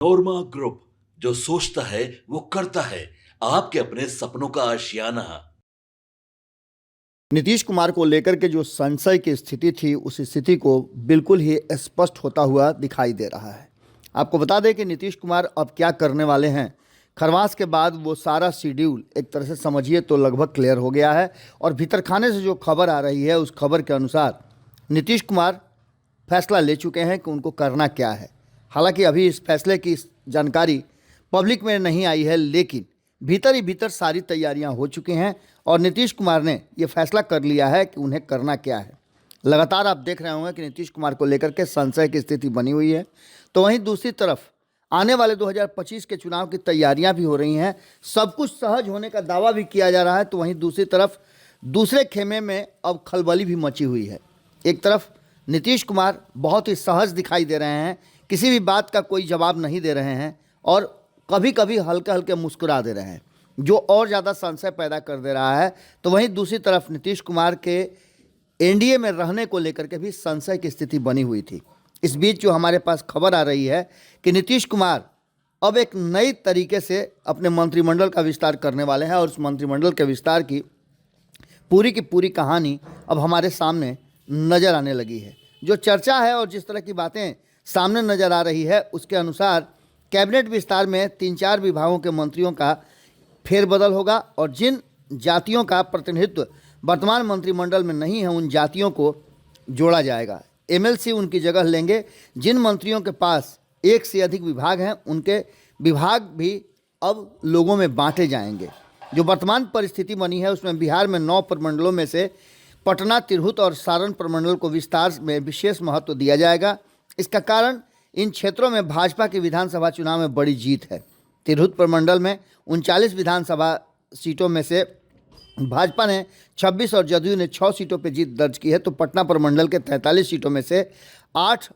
नोरमा group, जो सोचता है वो करता है। आपके अपने सपनों का आशियाना। नीतीश कुमार को लेकर के जो संशय की स्थिति थी, उस स्थिति को बिल्कुल ही स्पष्ट होता हुआ दिखाई दे रहा है। आपको बता दें कि नीतीश कुमार अब क्या करने वाले हैं। खरवास के बाद वो सारा शेड्यूल एक तरह से समझिए तो लगभग क्लियर हो गया है और भीतर खाने से जो खबर आ रही है, उस खबर के अनुसार नीतीश कुमार फैसला ले चुके हैं कि उनको करना क्या है। हालांकि अभी इस फैसले की जानकारी पब्लिक में नहीं आई है, लेकिन भीतर ही भीतर सारी तैयारियां हो चुकी हैं और नीतीश कुमार ने ये फैसला कर लिया है कि उन्हें करना क्या है। लगातार आप देख रहे होंगे कि नीतीश कुमार को लेकर के संशय की स्थिति बनी हुई है। तो वहीं दूसरी तरफ आने वाले 2025 के चुनाव की तैयारियां भी हो रही हैं। सब कुछ सहज होने का दावा भी किया जा रहा है। तो वहीं दूसरी तरफ दूसरे खेमे में अब खलबली भी मची हुई है। एक तरफ नीतीश कुमार बहुत ही सहज दिखाई दे रहे हैं, किसी भी बात का कोई जवाब नहीं दे रहे हैं और कभी कभी हल्के हल्के मुस्कुरा दे रहे हैं, जो और ज़्यादा संशय पैदा कर दे रहा है। तो वहीं दूसरी तरफ नीतीश कुमार के एनडीए में रहने को लेकर के भी संशय की स्थिति बनी हुई थी। इस बीच जो हमारे पास खबर आ रही है कि नीतीश कुमार अब एक नई तरीके से अपने मंत्रिमंडल का विस्तार करने वाले हैं और उस मंत्रिमंडल के विस्तार की पूरी कहानी अब हमारे सामने नज़र आने लगी है। जो चर्चा है और जिस तरह की बातें सामने नज़र आ रही है, उसके अनुसार कैबिनेट विस्तार में 3-4 विभागों के मंत्रियों का फेरबदल होगा और जिन जातियों का प्रतिनिधित्व वर्तमान मंत्रिमंडल में नहीं है, उन जातियों को जोड़ा जाएगा। एमएलसी उनकी जगह लेंगे। जिन मंत्रियों के पास एक से अधिक विभाग हैं, उनके विभाग भी अब लोगों में बांटे जाएंगे। जो वर्तमान परिस्थिति बनी है, उसमें बिहार में 9 प्रमंडलों में से पटना, तिरहुत और सारण प्रमंडल को विस्तार में विशेष महत्व दिया जाएगा। इसका कारण इन क्षेत्रों में भाजपा के विधानसभा चुनाव में बड़ी जीत है। तिरहुत प्रमंडल में 39 विधानसभा सीटों में से भाजपा ने 26 और जदयू ने 6 सीटों पर जीत दर्ज की है। तो पटना प्रमंडल के 43 सीटों में से 8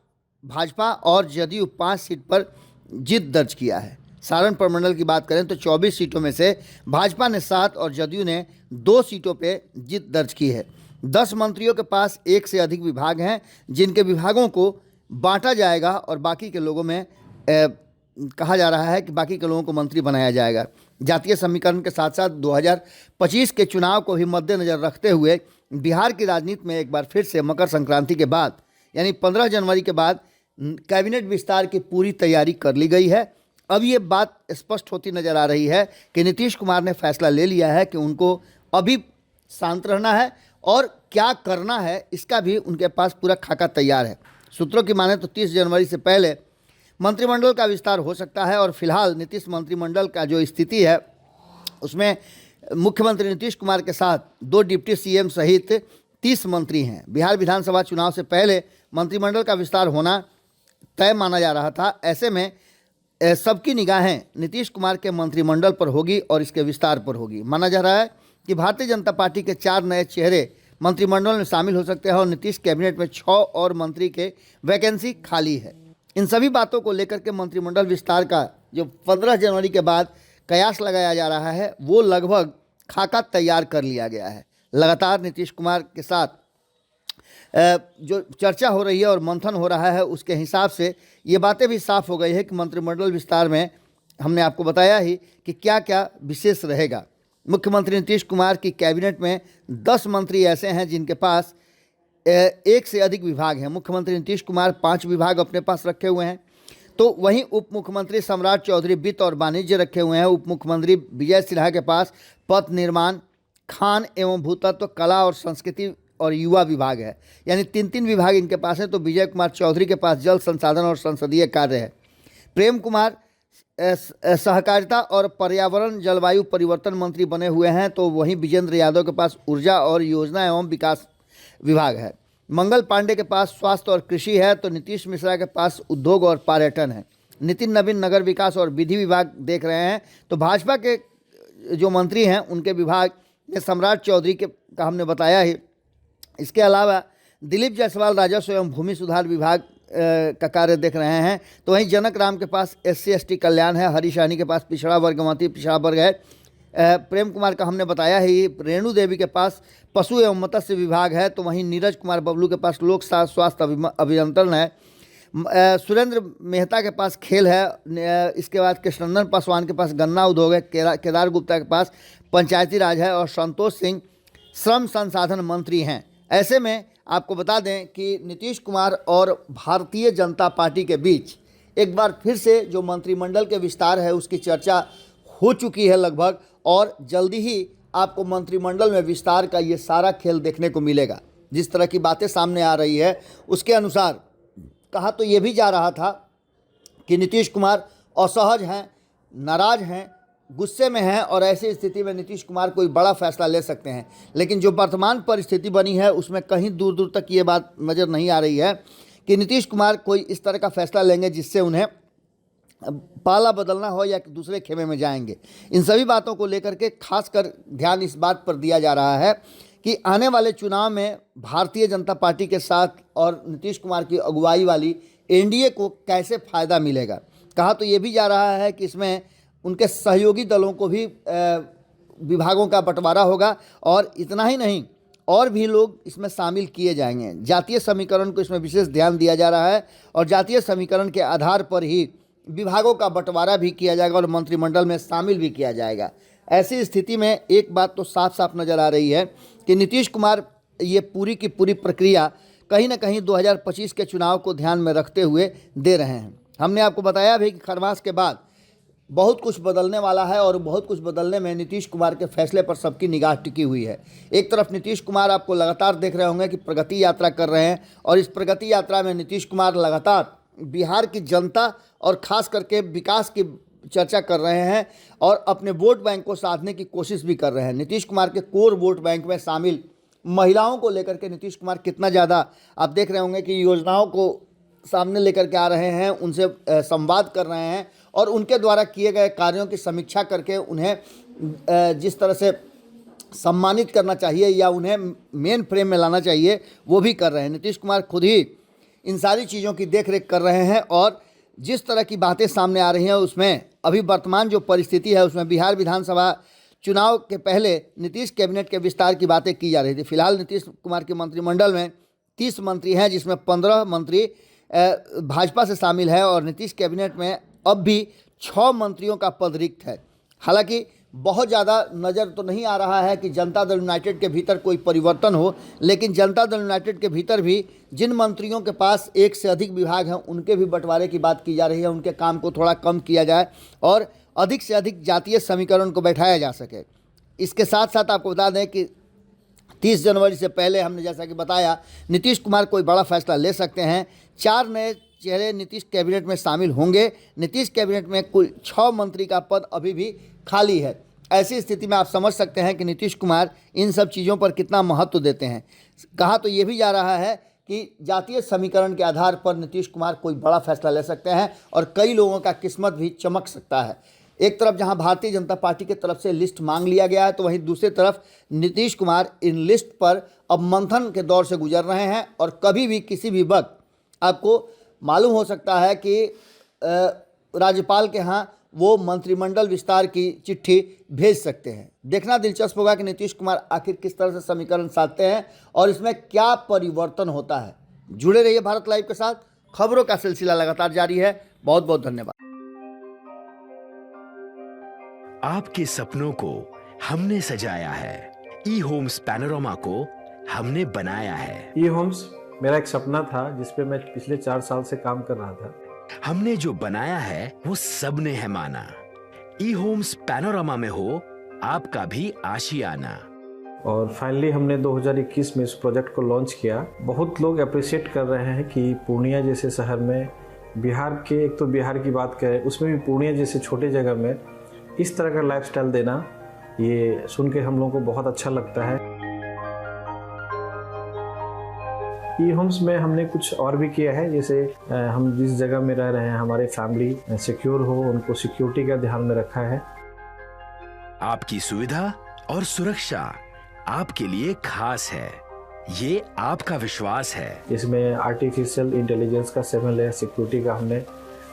भाजपा और जदयू 5 सीट पर जीत दर्ज किया है। सारण प्रमंडल की बात करें तो 24 सीटों में से भाजपा ने 7 और जदयू ने 2 सीटों पर जीत दर्ज की है। 10 मंत्रियों के पास एक से अधिक विभाग हैं, जिनके विभागों को बांटा जाएगा और बाकी के लोगों में कहा जा रहा है कि बाकी के लोगों को मंत्री बनाया जाएगा। जातीय समीकरण के साथ साथ 2025 के चुनाव को भी मद्देनजर रखते हुए बिहार की राजनीति में एक बार फिर से मकर संक्रांति के बाद यानी 15 जनवरी के बाद कैबिनेट विस्तार की पूरी तैयारी कर ली गई है। अब ये बात स्पष्ट होती नजर आ रही है कि नीतीश कुमार ने फैसला ले लिया है कि उनको अभी शांत रहना है और क्या करना है, इसका भी उनके पास पूरा खाका तैयार है। सूत्रों की माने तो 30 जनवरी से पहले मंत्रिमंडल का विस्तार हो सकता है और फिलहाल नीतीश मंत्रिमंडल का जो स्थिति है, उसमें मुख्यमंत्री नीतीश कुमार के साथ 2 डिप्टी सीएम सहित 30 मंत्री हैं। बिहार विधानसभा चुनाव से पहले मंत्रिमंडल का विस्तार होना तय माना जा रहा था। ऐसे में सबकी निगाहें नीतीश कुमार के मंत्रिमंडल पर होगी और इसके विस्तार पर होगी। माना जा रहा है कि भारतीय जनता पार्टी के 4 नए चेहरे मंत्रिमंडल में शामिल हो सकते हैं और नीतीश कैबिनेट में 6 और मंत्री के वैकेंसी खाली है। इन सभी बातों को लेकर के मंत्रिमंडल विस्तार का जो 15 जनवरी के बाद कयास लगाया जा रहा है, वो लगभग खाका तैयार कर लिया गया है। लगातार नीतीश कुमार के साथ जो चर्चा हो रही है और मंथन हो रहा है, उसके हिसाब से ये बातें भी साफ हो गई है कि मंत्रिमंडल विस्तार में हमने आपको बताया ही कि क्या क्या विशेष रहेगा। मुख्यमंत्री नीतीश कुमार की कैबिनेट में 10 मंत्री ऐसे हैं जिनके पास एक से अधिक विभाग हैं। मुख्यमंत्री नीतीश कुमार 5 विभाग अपने पास रखे हुए हैं। तो वहीं उप मुख्यमंत्री सम्राट चौधरी वित्त और वाणिज्य रखे हुए हैं। उप मुख्यमंत्री विजय सिन्हा के पास पथ निर्माण, खान एवं भूतत्व, कला और संस्कृति और युवा विभाग है। यानी 3-3 विभाग इनके पास है। तो विजय कुमार चौधरी के पास जल संसाधन और संसदीय कार्य है। प्रेम कुमार सहकारिता और पर्यावरण जलवायु परिवर्तन मंत्री बने हुए हैं। तो वहीं विजेंद्र यादव के पास ऊर्जा और योजना एवं विकास विभाग है। मंगल पांडे के पास स्वास्थ्य और कृषि है। तो नीतीश मिश्रा के पास उद्योग और पर्यटन है। नितिन नवीन नगर विकास और विधि विभाग देख रहे हैं। तो भाजपा के जो मंत्री हैं, उनके विभाग में सम्राट चौधरी के का हमने बताया ही। इसके अलावा दिलीप जायसवाल राजस्व एवं भूमि सुधार विभाग का कार्य देख रहे हैं। तो वहीं जनक राम के पास SC/ST कल्याण है। हरीश रानी के पास पिछड़ा वर्ग मती पिछड़ा वर्ग है। प्रेम कुमार का हमने बताया ही। रेणु देवी के पास पशु एवं मत्स्य विभाग है। तो वहीं नीरज कुमार बबलू के पास लोक स्वास्थ्य अभियंत्रण है। सुरेंद्र मेहता के पास खेल है, इसके बाद कृष्णनंदन पासवान के पास गन्ना उद्योग है, केदार गुप्ता के पास पंचायती राज है और संतोष सिंह श्रम संसाधन मंत्री हैं। ऐसे में आपको बता दें कि नीतीश कुमार और भारतीय जनता पार्टी के बीच एक बार फिर से जो मंत्रिमंडल के विस्तार है उसकी चर्चा हो चुकी है लगभग, और जल्दी ही आपको मंत्रिमंडल में विस्तार का ये सारा खेल देखने को मिलेगा। जिस तरह की बातें सामने आ रही है उसके अनुसार कहा तो ये भी जा रहा था कि नीतीश कुमार असहज हैं, नाराज हैं, गुस्से में हैं और ऐसी स्थिति में नीतीश कुमार कोई बड़ा फैसला ले सकते हैं। लेकिन जो वर्तमान परिस्थिति बनी है उसमें कहीं दूर दूर तक ये बात नज़र नहीं आ रही है कि नीतीश कुमार कोई इस तरह का फैसला लेंगे जिससे उन्हें पाला बदलना हो या दूसरे खेमे में जाएंगे। इन सभी बातों को लेकर के खासकर ध्यान इस बात पर दिया जा रहा है कि आने वाले चुनाव में भारतीय जनता पार्टी के साथ और नीतीश कुमार की अगुवाई वाली एनडीए को कैसे फ़ायदा मिलेगा। कहा तो ये भी जा रहा है कि इसमें उनके सहयोगी दलों को भी विभागों का बंटवारा होगा और इतना ही नहीं और भी लोग इसमें शामिल किए जाएंगे। जातीय समीकरण को इसमें विशेष ध्यान दिया जा रहा है और जातीय समीकरण के आधार पर ही विभागों का बंटवारा भी किया जाएगा और मंत्रिमंडल में शामिल भी किया जाएगा। ऐसी स्थिति में एक बात तो साफ साफ नज़र आ रही है कि नीतीश कुमार ये पूरी की पूरी प्रक्रिया कहीं ना कहीं 2025 के चुनाव को ध्यान में रखते हुए दे रहे हैं। हमने आपको बताया भी कि खरमास के बाद बहुत कुछ बदलने वाला है और बहुत कुछ बदलने में नीतीश कुमार के फैसले पर सबकी निगाह टिकी हुई है। एक तरफ नीतीश कुमार आपको लगातार देख रहे होंगे कि प्रगति यात्रा कर रहे हैं और इस प्रगति यात्रा में नीतीश कुमार लगातार बिहार की जनता और ख़ास करके विकास की चर्चा कर रहे हैं और अपने वोट बैंक को साधने की कोशिश भी कर रहे हैं। नीतीश कुमार के कोर वोट बैंक में शामिल महिलाओं को लेकर के नीतीश कुमार कितना ज़्यादा आप देख रहे होंगे कि योजनाओं को सामने लेकर के आ रहे हैं, उनसे संवाद कर रहे हैं और उनके द्वारा किए गए कार्यों की समीक्षा करके उन्हें जिस तरह से सम्मानित करना चाहिए या उन्हें मेन फ्रेम में लाना चाहिए वो भी कर रहे हैं। नीतीश कुमार खुद ही इन सारी चीज़ों की देखरेख कर रहे हैं और जिस तरह की बातें सामने आ रही हैं उसमें अभी वर्तमान जो परिस्थिति है उसमें बिहार विधानसभा चुनाव के पहले नीतीश कैबिनेट के विस्तार की बातें की जा रही थी। फिलहाल नीतीश कुमार के मंत्रिमंडल में 30 मंत्री हैं जिसमें 15 मंत्री भाजपा से शामिल है और नीतीश कैबिनेट में अब भी 6 मंत्रियों का पद रिक्त है। हालांकि बहुत ज़्यादा नज़र तो नहीं आ रहा है कि जनता दल यूनाइटेड के भीतर कोई परिवर्तन हो, लेकिन जनता दल यूनाइटेड के भीतर भी जिन मंत्रियों के पास एक से अधिक विभाग हैं उनके भी बंटवारे की बात की जा रही है, उनके काम को थोड़ा कम किया जाए और अधिक से अधिक जातीय समीकरण को बैठाया जा सके। इसके साथ साथ आपको बता दें कि 30 जनवरी से पहले हमने जैसा कि बताया नीतीश कुमार कोई बड़ा फैसला ले सकते हैं। 4 नए चेहरे नीतीश कैबिनेट में शामिल होंगे। नीतीश कैबिनेट में कुल 6 मंत्री का पद अभी भी खाली है। ऐसी स्थिति में आप समझ सकते हैं कि नीतीश कुमार इन सब चीज़ों पर कितना महत्व देते हैं। कहा तो ये भी जा रहा है कि जातीय समीकरण के आधार पर नीतीश कुमार कोई बड़ा फैसला ले सकते हैं और कई लोगों का किस्मत भी चमक सकता है। एक तरफ जहां भारतीय जनता पार्टी की तरफ से लिस्ट मांग लिया गया है तो वहीं दूसरी तरफ नीतीश कुमार इन लिस्ट पर अब मंथन के दौर से गुजर रहे हैं और कभी भी किसी भी वक्त आपको मालूम हो सकता है कि राज्यपाल के यहाँ वो मंत्रिमंडल विस्तार की चिट्ठी भेज सकते हैं। देखना दिलचस्प होगा कि नीतीश कुमार आखिर किस तरह से समीकरण साधते हैं और इसमें क्या परिवर्तन होता है। जुड़े रहिए भारत लाइव के साथ, खबरों का सिलसिला लगातार जारी है। बहुत बहुत धन्यवाद। आपके सपनों को हमने सजाया है, ई होम्स पैनोरामा को हमने बनाया है। ई होम्स मेरा एक सपना था जिस पे मैं पिछले 4 साल से काम कर रहा था। हमने जो बनाया है वो सबने है माना। ई होम्स पैनोरामा में हो आपका भी आशियाना। और फाइनली हमने 2021 में इस प्रोजेक्ट को लॉन्च किया। बहुत लोग अप्रिशिएट कर रहे हैं कि पूर्णिया जैसे शहर में बिहार के, एक तो बिहार की बात करें उसमें भी पूर्णिया जैसे छोटे जगह में इस तरह का लाइफस्टाइल देना, ये सुन के हम लोगों को बहुत अच्छा लगता है। ई होम्स में हमने कुछ और भी किया है, जैसे हम जिस जगह में रह रहे हैं हमारे फैमिली सिक्योर हो, उनको सिक्योरिटी का ध्यान में रखा है। आपकी सुविधा और सुरक्षा आपके लिए खास है, ये आपका विश्वास है। इसमें आर्टिफिशियल इंटेलिजेंस का 7 लेयर सिक्योरिटी का हमने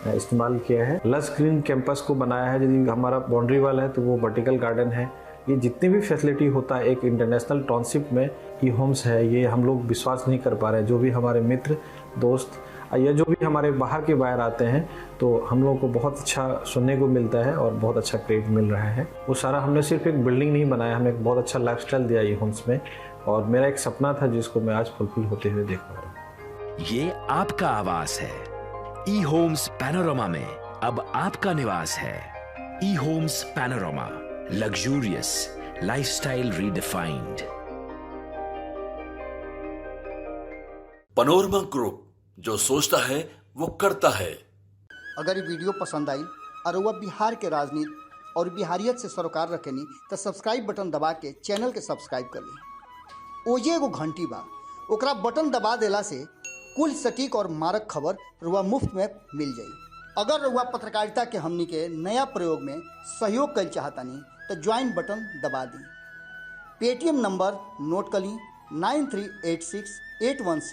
इस्तेमाल किया है। लस ग्रीन कैंपस को बनाया है। यदि हमारा बाउंड्री वाल है तो वो वर्टिकल गार्डन है। ये जितनी भी फैसिलिटी होता है एक इंटरनेशनल टाउनशिप में ई होम्स है, ये हम लोग विश्वास नहीं कर पा रहे हैं। जो भी हमारे मित्र दोस्त या जो भी हमारे बाहर के बायर आते हैं तो हम लोगों को बहुत अच्छा सुनने को मिलता है और बहुत अच्छा क्रेडिट मिल रहा है। वो सारा हमने सिर्फ एक बिल्डिंग नहीं बनाया, हमें एक बहुत अच्छा लाइफस्टाइल दिया ये होम्स में, और मेरा एक सपना था जिसको मैं आज फुलफिल होते हुए देख पा रहा हूँ। ये आपका आवास है। ई होम्स पैनोरामा में अब आपका निवास है। E homes panorama, luxurious lifestyle redefined. Panorama group, जो सोचता है वो करता है। अगर ये वीडियो पसंद आई और वह बिहार के राजनीति और बिहारियत से सरोकार रखेनी तो सब्सक्राइब बटन दबा के चैनल के सब्सक्राइब कर ली। ओजे एगो घंटी बा, ओकरा बटन दबा देला से कुल सटीक और मारक खबर रुआ मुफ्त में मिल जाई। अगर रुआ पत्रकारिता के हमनी के नया प्रयोग में सहयोग कर चाहतानी तो ज्वाइन बटन दबा दी। पेटीएम नंबर नोट कर ली 938681